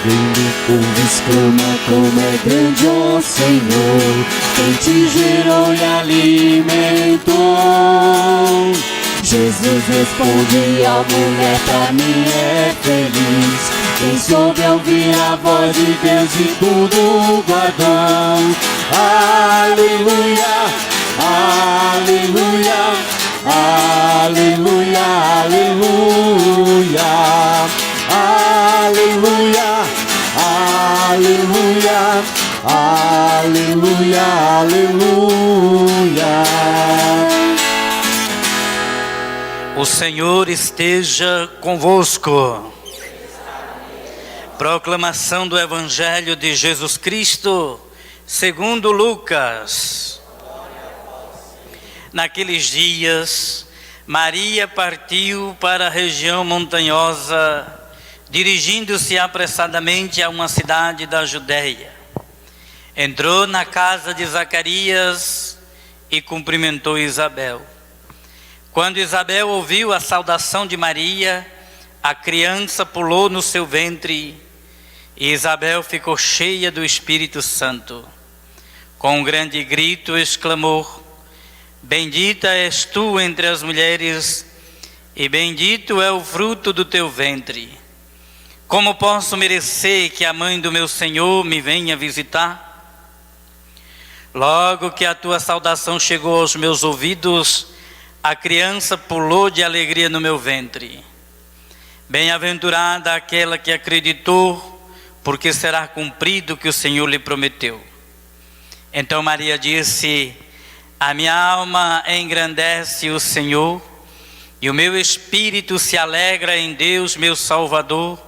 Vendo o povo exclama como é grande, ó Senhor, quem te gerou e alimentou. Jesus responde à mulher, pra mim é feliz quem soube ouvir a voz de Deus e tudo guardou. Aleluia, aleluia, aleluia, aleluia, aleluia, aleluia, aleluia, aleluia. O Senhor esteja convosco. Proclamação do Evangelho de Jesus Cristo, segundo Lucas. Naqueles dias, Maria partiu para a região montanhosa, dirigindo-se apressadamente a uma cidade da Judeia. Entrou na casa de Zacarias e cumprimentou Isabel. Quando Isabel ouviu a saudação de Maria, a criança pulou no seu ventre e Isabel ficou cheia do Espírito Santo. Com um grande grito exclamou: Bendita és tu entre as mulheres e bendito é o fruto do teu ventre. Como posso merecer que a mãe do meu Senhor me venha visitar? Logo que a tua saudação chegou aos meus ouvidos, a criança pulou de alegria no meu ventre. Bem-aventurada aquela que acreditou, porque será cumprido o que o Senhor lhe prometeu. Então Maria disse: A minha alma engrandece o Senhor, e o meu espírito se alegra em Deus, meu Salvador,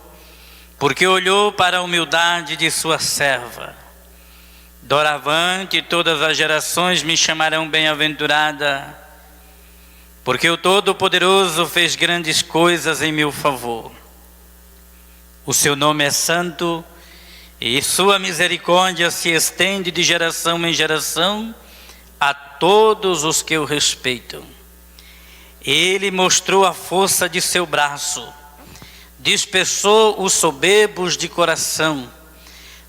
porque olhou para a humildade de sua serva. Doravante todas as gerações me chamarão bem-aventurada, porque o Todo-Poderoso fez grandes coisas em meu favor. O seu nome é santo, e sua misericórdia se estende de geração em geração a todos os que o respeitam. Ele mostrou a força de seu braço, dispersou os soberbos de coração,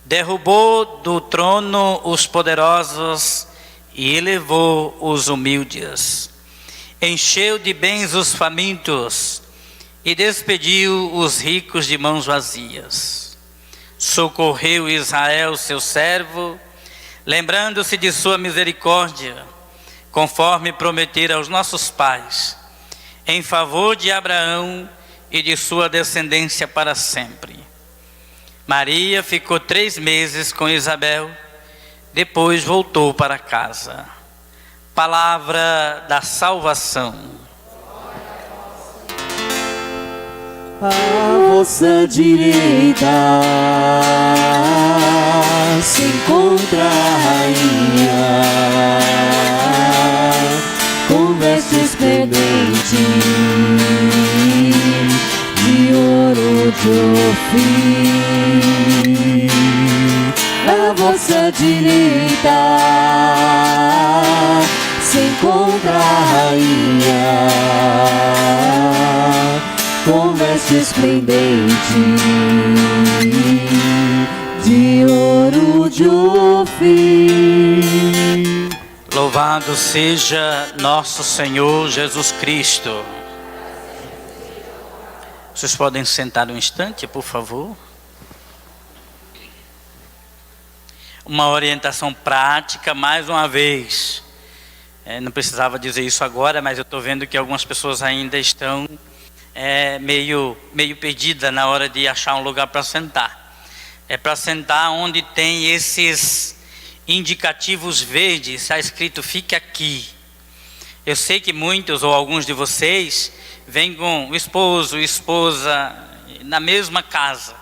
derrubou do trono os poderosos e elevou os humildes. Encheu de bens os famintos e despediu os ricos de mãos vazias. Socorreu Israel, seu servo, lembrando-se de sua misericórdia, conforme prometera aos nossos pais, em favor de Abraão e de sua descendência para sempre. Maria ficou 3 meses com Isabel, depois voltou para casa. Palavra da salvação. À vossa direita se encontra a rainha, com vestes esplendentes de ouro de Ofir. À vossa direita se encontra a rainha, com veste esplendente de ouro de Ofir. Louvado seja nosso Senhor Jesus Cristo. Vocês podem sentar um instante, por favor. Uma orientação prática, mais uma vez. Não precisava dizer isso agora, mas eu estou vendo que algumas pessoas ainda estão meio perdida na hora de achar um lugar para sentar. É para sentar onde tem esses indicativos verdes, está escrito fique aqui. Eu sei que muitos ou alguns de vocês vêm com o esposo, esposa na mesma casa.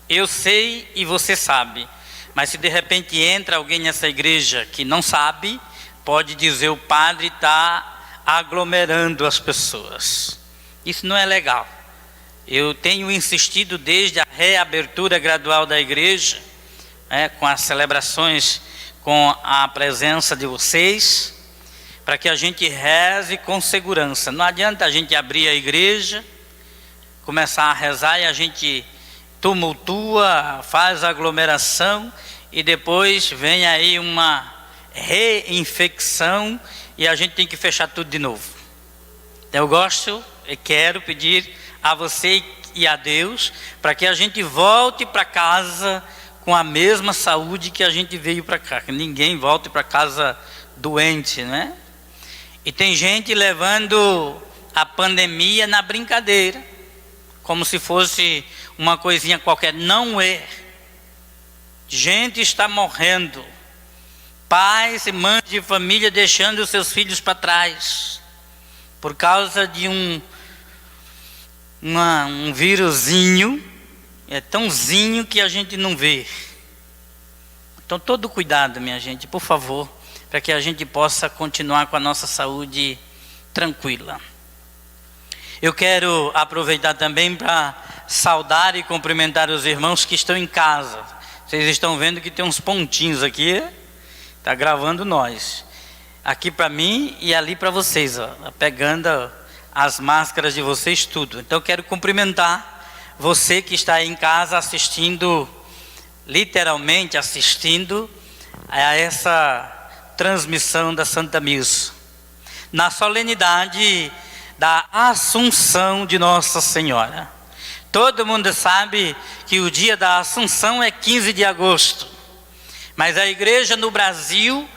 Eu sei e você sabe, mas se de repente entra alguém nessa igreja que não sabe, pode dizer o padre está aglomerando as pessoas. Isso não é legal. Eu tenho insistido desde a reabertura gradual da igreja, com as celebrações, com a presença de vocês, para que a gente reze com segurança. Não adianta a gente abrir a igreja, começar a rezar e a gente tumultua, faz aglomeração e depois vem aí uma reinfecção e a gente tem que fechar tudo de novo. Eu gosto e quero pedir a você e a Deus para que a gente volte para casa com a mesma saúde que a gente veio para cá, que ninguém volte para casa doente, né? E tem gente levando a pandemia na brincadeira, como se fosse uma coisinha qualquer. Não é. Gente está morrendo, pais e mães de família deixando os seus filhos para trás, por causa de um vírusinho, é tãozinho que a gente não vê. Então todo cuidado, minha gente, por favor, para que a gente possa continuar com a nossa saúde tranquila. Eu quero aproveitar também para saudar e cumprimentar os irmãos que estão em casa. Vocês estão vendo que tem uns pontinhos aqui, está gravando nós. Aqui para mim e ali para vocês, ó, pegando as máscaras de vocês, tudo. Então eu quero cumprimentar você que está aí em casa assistindo, literalmente assistindo a essa transmissão da Santa Missa, na solenidade da Assunção de Nossa Senhora. Todo mundo sabe que o dia da Assunção é 15 de agosto, mas a igreja no Brasil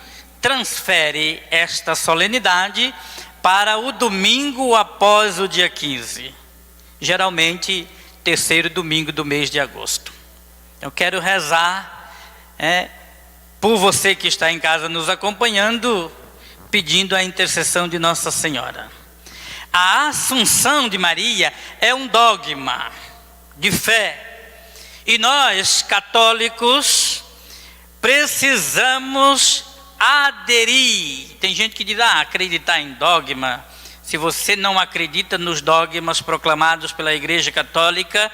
transfere esta solenidade para o domingo após o dia 15, geralmente terceiro domingo do mês de agosto. Eu quero rezar por você que está em casa nos acompanhando, pedindo a intercessão de Nossa Senhora. A Assunção de Maria é um dogma de fé, e nós católicos precisamos aderir. Tem gente que diz, acreditar em dogma. Se você não acredita nos dogmas proclamados pela Igreja Católica,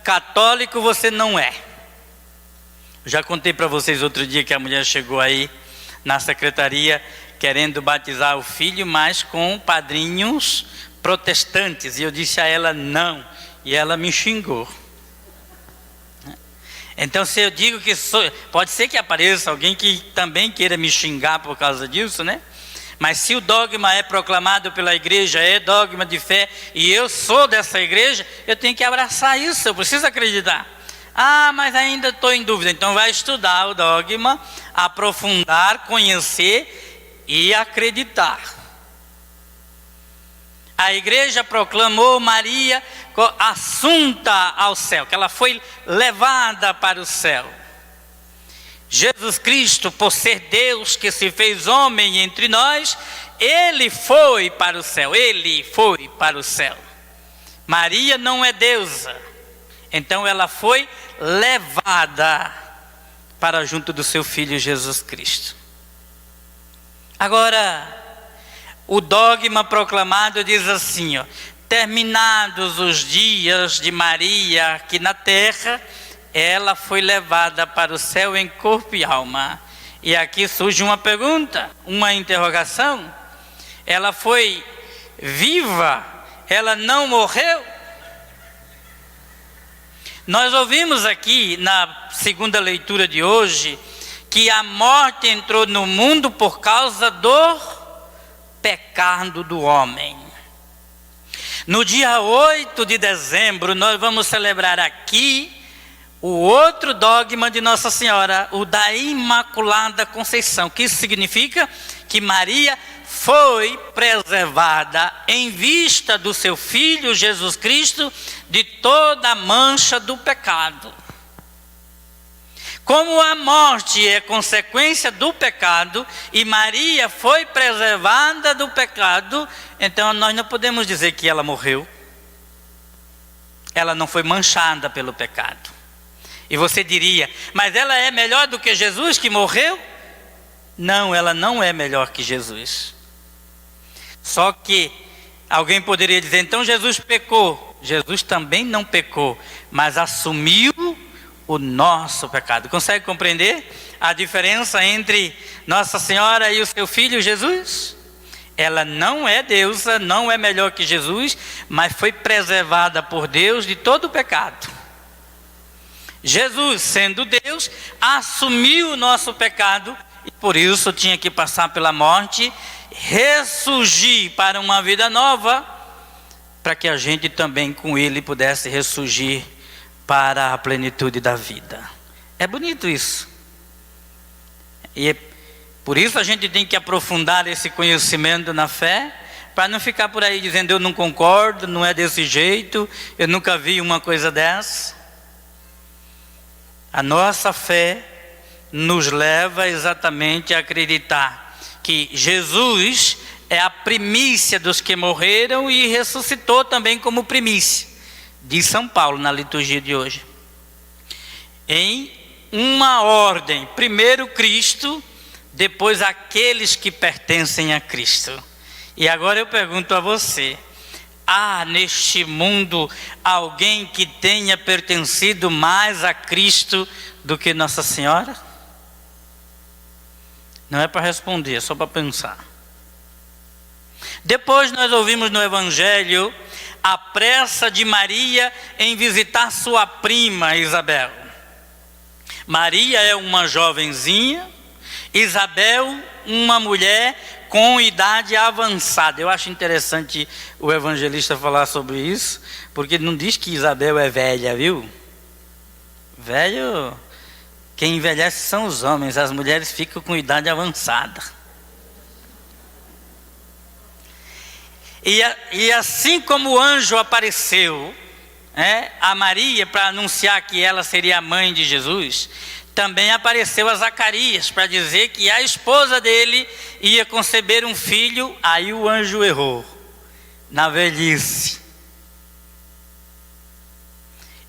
católico você não é. Já contei para vocês outro dia que a mulher chegou aí na secretaria querendo batizar o filho, mas com padrinhos protestantes, e eu disse a ela não, e ela me xingou. Então, se eu digo que pode ser que apareça alguém que também queira me xingar por causa disso, né? Mas se o dogma é proclamado pela igreja, é dogma de fé, e eu sou dessa igreja, eu tenho que abraçar isso, eu preciso acreditar. Mas ainda estou em dúvida. Então vai estudar o dogma, aprofundar, conhecer e acreditar. A igreja proclamou Maria assunta ao céu, que ela foi levada para o céu. Jesus Cristo, por ser Deus que se fez homem entre nós, ele foi para o céu, ele foi para o céu. Maria não é deusa, então ela foi levada para junto do seu filho Jesus Cristo. Agora, o dogma proclamado diz assim, terminados os dias de Maria aqui na terra, ela foi levada para o céu em corpo e alma. E aqui surge uma pergunta, uma interrogação. Ela foi viva? Ela não morreu? Nós ouvimos aqui na segunda leitura de hoje que a morte entrou no mundo por causa do pecado do homem. No dia 8 de dezembro nós vamos celebrar aqui o outro dogma de Nossa Senhora, o da Imaculada Conceição, que isso significa que Maria foi preservada em vista do seu Filho Jesus Cristo de toda a mancha do pecado. Como a morte é consequência do pecado e Maria foi preservada do pecado, então nós não podemos dizer que ela morreu. Ela não foi manchada pelo pecado. E você diria, mas ela é melhor do que Jesus que morreu? Não, ela não é melhor que Jesus. Só que alguém poderia dizer, então Jesus pecou. Jesus também não pecou, mas assumiu o nosso pecado. Consegue compreender a diferença entre Nossa Senhora e o seu Filho Jesus? Ela não é deusa, não é melhor que Jesus, mas foi preservada por Deus de todo o pecado. Jesus, sendo Deus, assumiu o nosso pecado e por isso tinha que passar pela morte, ressurgir para uma vida nova, para que a gente também com Ele pudesse ressurgir para a plenitude da vida. É bonito isso. E por isso a gente tem que aprofundar esse conhecimento na fé, para não ficar por aí dizendo eu não concordo, não é desse jeito, eu nunca vi uma coisa dessa. A nossa fé nos leva exatamente a acreditar que Jesus é a primícia dos que morreram e ressuscitou também como primícia, diz São Paulo na liturgia de hoje. Em uma ordem, primeiro Cristo, depois aqueles que pertencem a Cristo. E agora eu pergunto a você: há neste mundo alguém que tenha pertencido mais a Cristo do que Nossa Senhora? Não é para responder, é só para pensar. Depois nós ouvimos no Evangelho a pressa de Maria em visitar sua prima Isabel. Maria é uma jovenzinha, Isabel uma mulher com idade avançada. Eu acho interessante o evangelista falar sobre isso, porque não diz que Isabel é velha, viu? Velho, quem envelhece são os homens, as mulheres ficam com idade avançada. E assim como o anjo apareceu a Maria para anunciar que ela seria a mãe de Jesus, também apareceu a Zacarias para dizer que a esposa dele ia conceber um filho. Aí o anjo errou, na velhice.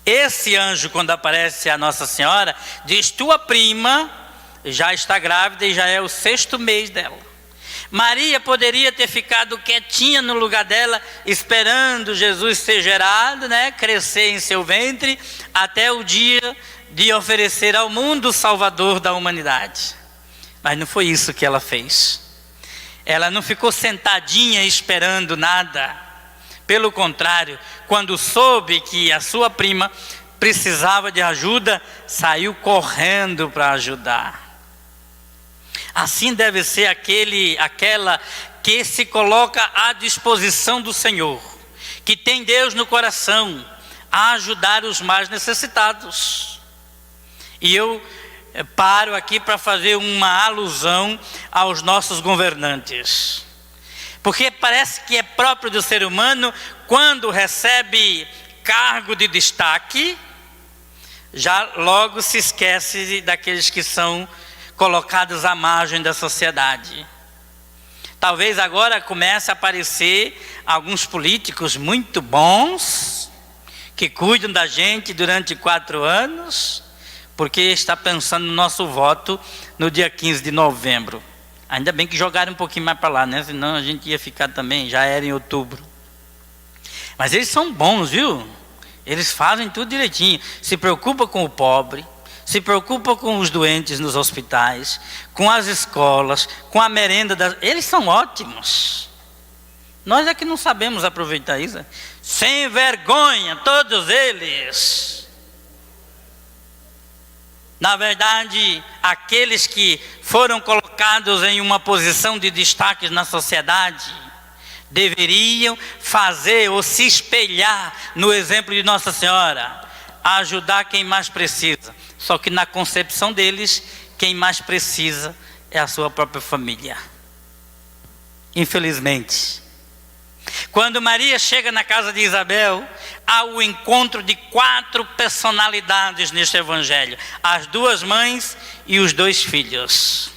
Esse anjo, quando aparece a Nossa Senhora, diz: tua prima já está grávida e já é o 6º mês dela. Maria poderia ter ficado quietinha no lugar dela, esperando Jesus ser gerado, crescer em seu ventre, até o dia de oferecer ao mundo o Salvador da humanidade. Mas não foi isso que ela fez. Ela não ficou sentadinha esperando nada. Pelo contrário, quando soube que a sua prima precisava de ajuda, saiu correndo para ajudar. Assim deve ser aquela que se coloca à disposição do Senhor, que tem Deus no coração, a ajudar os mais necessitados. E eu paro aqui para fazer uma alusão aos nossos governantes, porque parece que é próprio do ser humano, quando recebe cargo de destaque, já logo se esquece daqueles que são colocados à margem da sociedade. Talvez agora comece a aparecer alguns políticos muito bons, que cuidam da gente durante 4 anos, porque está pensando no nosso voto no dia 15 de novembro. Ainda bem que jogaram um pouquinho mais para lá, senão a gente ia ficar também, já era em outubro. Mas eles são bons, viu? Eles fazem tudo direitinho, se preocupam com o pobre, se preocupa com os doentes nos hospitais, com as escolas, com a merenda eles são ótimos. Nós é que não sabemos aproveitar isso. Sem vergonha, todos eles. Na verdade, aqueles que foram colocados em uma posição de destaque na sociedade deveriam fazer ou se espelhar no exemplo de Nossa Senhora, ajudar quem mais precisa. Só que na concepção deles, quem mais precisa é a sua própria família. Infelizmente. Quando Maria chega na casa de Isabel, há o encontro de 4 personalidades neste evangelho: as 2 mães e os 2 filhos.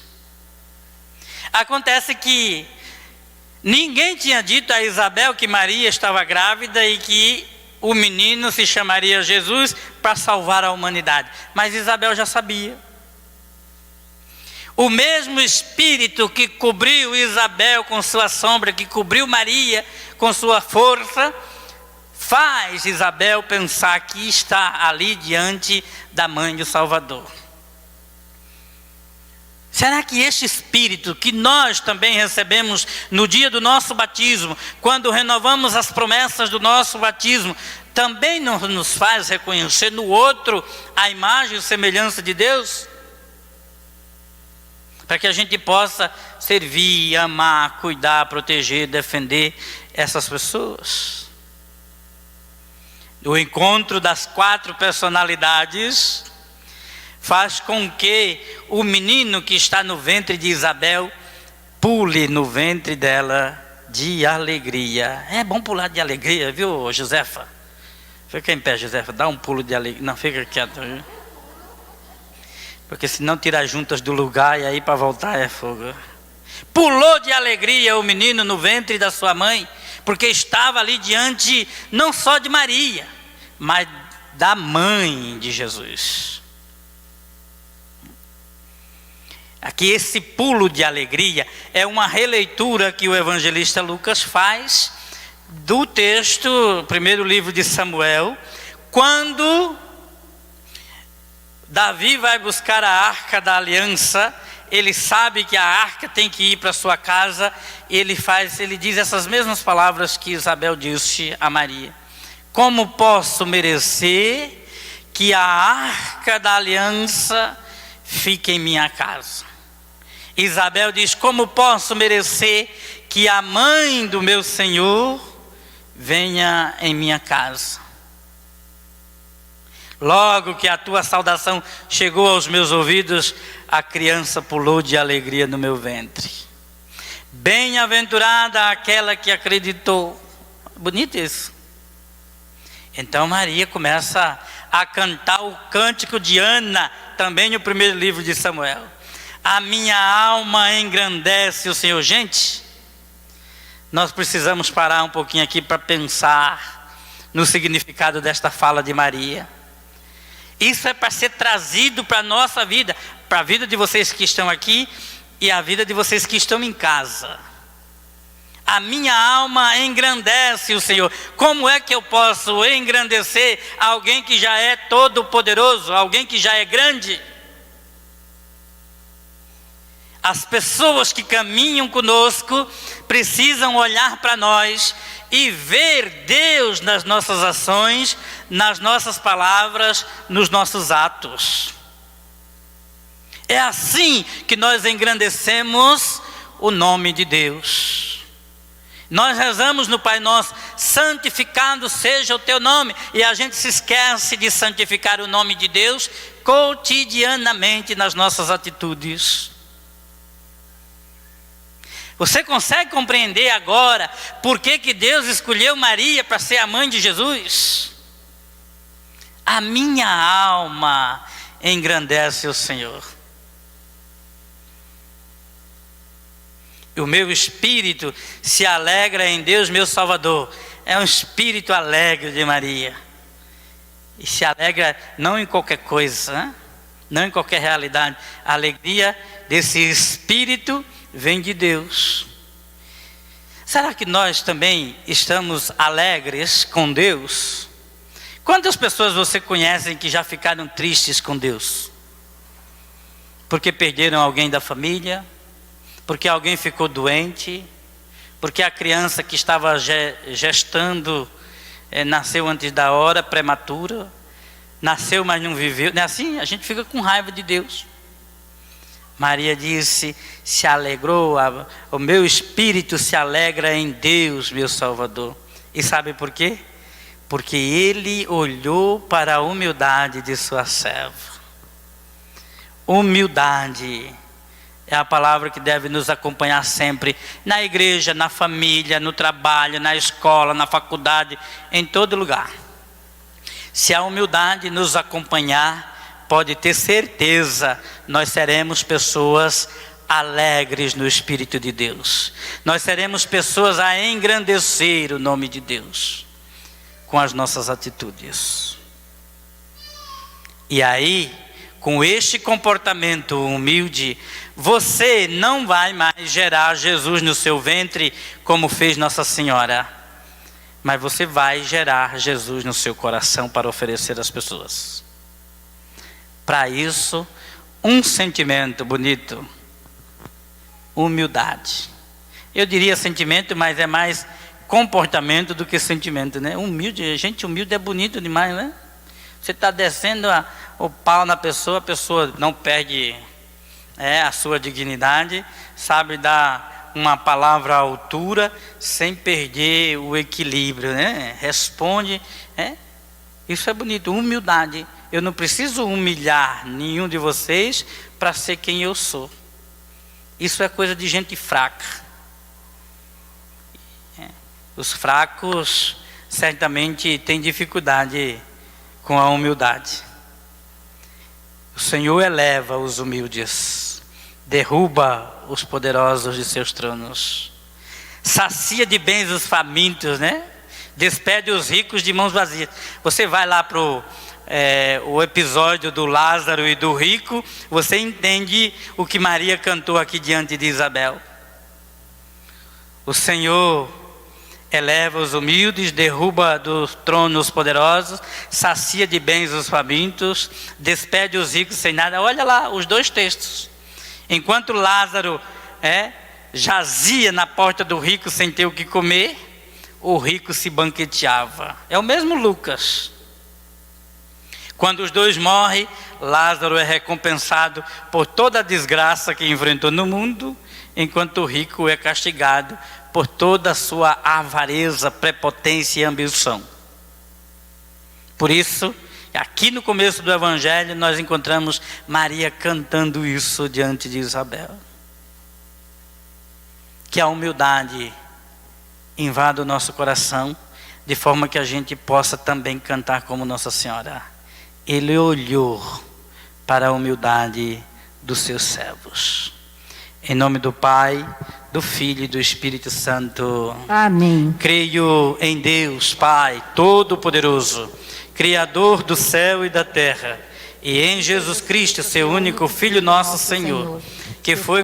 Acontece que ninguém tinha dito a Isabel que Maria estava grávida e que o menino se chamaria Jesus para salvar a humanidade. Mas Isabel já sabia. O mesmo Espírito que cobriu Isabel com sua sombra, que cobriu Maria com sua força, faz Isabel pensar que está ali diante da mãe do Salvador. Será que este Espírito que nós também recebemos no dia do nosso batismo, quando renovamos as promessas do nosso batismo, também não nos faz reconhecer no outro a imagem e semelhança de Deus? Para que a gente possa servir, amar, cuidar, proteger, defender essas pessoas. O encontro das 4 personalidades faz com que o menino que está no ventre de Isabel pule no ventre dela de alegria. É bom pular de alegria, viu, Josefa? Fica em pé, Josefa, dá um pulo de alegria. Não, fica quieto, viu? Porque senão tira as juntas do lugar e aí para voltar é fogo. Pulou de alegria o menino no ventre da sua mãe, porque estava ali diante não só de Maria, mas da mãe de Jesus. Aqui esse pulo de alegria é uma releitura que o evangelista Lucas faz do texto, primeiro livro de Samuel, quando Davi vai buscar a arca da aliança. Ele sabe que a arca tem que ir para sua casa, ele diz essas mesmas palavras que Isabel disse a Maria: como posso merecer que a arca da aliança fique em minha casa? Isabel diz: como posso merecer que a mãe do meu Senhor venha em minha casa? Logo que a tua saudação chegou aos meus ouvidos, a criança pulou de alegria no meu ventre. Bem-aventurada aquela que acreditou. Bonito isso. Então Maria começa a cantar o cântico de Ana, também no primeiro livro de Samuel. A minha alma engrandece o Senhor. Gente, nós precisamos parar um pouquinho aqui para pensar no significado desta fala de Maria. Isso é para ser trazido para a nossa vida, para a vida de vocês que estão aqui e a vida de vocês que estão em casa. A minha alma engrandece o Senhor. Como é que eu posso engrandecer alguém que já é todo poderoso, alguém que já é grande? As pessoas que caminham conosco precisam olhar para nós e ver Deus nas nossas ações, nas nossas palavras, nos nossos atos. É assim que nós engrandecemos o nome de Deus. Nós rezamos no Pai Nosso: santificado seja o teu nome, e a gente se esquece de santificar o nome de Deus cotidianamente nas nossas atitudes. Você consegue compreender agora por que Deus escolheu Maria para ser a mãe de Jesus? A minha alma engrandece o Senhor. O meu espírito se alegra em Deus, meu Salvador. É um espírito alegre de Maria. E se alegra não em qualquer coisa, não em qualquer realidade. A alegria desse espírito vem de Deus. Será que nós também estamos alegres com Deus? Quantas pessoas você conhece que já ficaram tristes com Deus? Porque perderam alguém da família, porque alguém ficou doente, porque a criança que estava gestando nasceu antes da hora, prematura, nasceu mas não viveu. Não é assim? A gente fica com raiva de Deus. Maria disse: se alegrou, o meu espírito se alegra em Deus, meu Salvador. E sabe por quê? Porque ele olhou para a humildade de sua serva. Humildade é a palavra que deve nos acompanhar sempre, na igreja, na família, no trabalho, na escola, na faculdade, em todo lugar. Se a humildade nos acompanhar, pode ter certeza, nós seremos pessoas alegres no Espírito de Deus. Nós seremos pessoas a engrandecer o nome de Deus com as nossas atitudes. E aí, com este comportamento humilde, você não vai mais gerar Jesus no seu ventre como fez Nossa Senhora, mas você vai gerar Jesus no seu coração para oferecer às pessoas. Para isso, um sentimento bonito: humildade. Eu diria sentimento, mas é mais comportamento do que sentimento, né? Humilde, gente humilde é bonito demais, né? Você está descendo o pau na pessoa, a pessoa não perde a sua dignidade, sabe dar uma palavra à altura, sem perder o equilíbrio, né? Responde, isso é bonito, humildade. Eu não preciso humilhar nenhum de vocês para ser quem eu sou. Isso é coisa de gente fraca. Os fracos certamente têm dificuldade com a humildade. O Senhor eleva os humildes, derruba os poderosos de seus tronos, sacia de bens os famintos, né? Despede os ricos de mãos vazias. Você vai lá para o episódio do Lázaro e do rico, você entende o que Maria cantou aqui diante de Isabel. O Senhor eleva os humildes, derruba dos tronos os poderosos, sacia de bens os famintos, despede os ricos sem nada. Olha lá os dois textos. Enquanto Lázaro jazia na porta do rico sem ter o que comer, o rico se banqueteava. É o mesmo Lucas. Quando os dois morrem, Lázaro é recompensado por toda a desgraça que enfrentou no mundo, enquanto o rico é castigado por toda a sua avareza, prepotência e ambição. Por isso, aqui no começo do Evangelho, nós encontramos Maria cantando isso diante de Isabel. Que a humildade invada o nosso coração, de forma que a gente possa também cantar como Nossa Senhora. Ele olhou para a humildade dos seus servos. Em nome do Pai, do Filho e do Espírito Santo. Amém. Creio em Deus, Pai Todo-Poderoso, Criador do céu e da terra, e em Jesus Cristo, seu único Filho, nosso Senhor, que foi